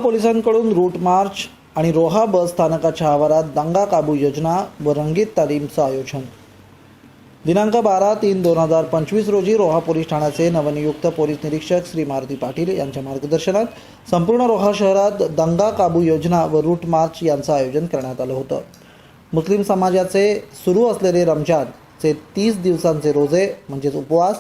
पोलिसांकडून route march आणि रोहा बस स्थानकाच्या आवारात दंगा काबू योजना व रंगीत तालीमचं आयोजन। दिनांक 12/3/2025 रोजी रोहा पोलीस ठाण्याचे नवनियुक्त पोलीस निरीक्षक श्री मारुती पाटील यांच्या मार्गदर्शनात संपूर्ण रोहा शहरात दंगा काबू योजना व रूट मार्च यांचं आयोजन करण्यात आलं होतं। मुस्लिम समाजाचे सुरू असलेले रमजानचे 30 दिवसांचे रोजे म्हणजे उपवास,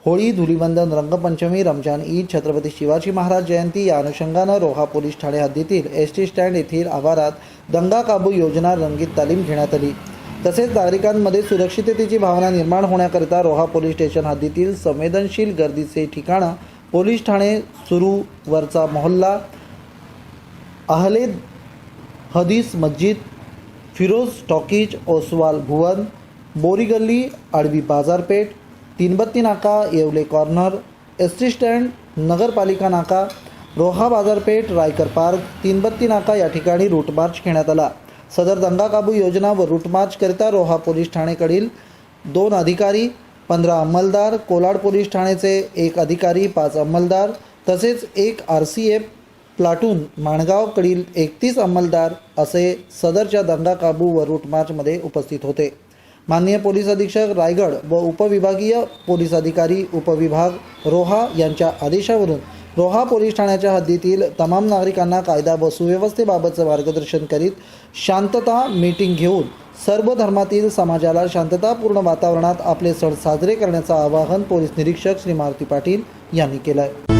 होळी, धुलीवंदन, रंगपंचमी, रमजान ईद, छत्रपती शिवाजी महाराज जयंती या अनुषंगानं रोहा पोलीस ठाणे हद्दीतील एसटी स्टँड येथील आवारात दंगा काबू योजना रंगीत तालीम घेण्यात आली। तसेच नागरिकांमध्ये सुरक्षिततेची भावना निर्माण होण्याकरिता रोहा पोलीस स्टेशन हद्दीतील संवेदनशील गर्दीचे ठिकाणं पोलीस ठाणे सुरू वरचा मोहल्ला, अहले हदीस मस्जिद, फिरोज टॉकीज, ओसवाल भुवन, बोरी गल्ली, आडवी बाजारपेठ, तीनबत्ती नाका, येवले कॉर्नर, एसटी स्टँड, नगरपालिका नाका, रोहा बाजारपेठ, रायकर पार्क, तीनबत्ती नाका या ठिकाणी रूट मार्च घेण्यात आला। सदर दंगा काबू योजना व रूट मार्च करिता रोहा पोलीस ठाणेकडील 2 अधिकारी, 15 अंमलदार, कोलाड पोलीस ठाणेचे 1 अधिकारी, 5 अंमलदार तसेच 1 RCF प्लाटून, माणगावकडील 31 अंमलदार असे सदरच्या दंगा काबू व रूट मार्चमध्ये उपस्थित होते। माननीय पोलीस अधीक्षक रायगड व उपविभागीय पोलीस अधिकारी उपविभाग रोहा यांच्या आदेशावरून रोहा पोलीस ठाण्याच्या हद्दीतील तमाम नागरिकांना कायदा व सुव्यवस्थेबाबतचं मार्गदर्शन करीत शांतता मीटिंग घेऊन सर्व धर्मातील समाजाला शांततापूर्ण वातावरणात आपले सण साजरे करण्याचं आवाहन पोलीस निरीक्षक श्री मारुती पाटील यांनी केलं आहे।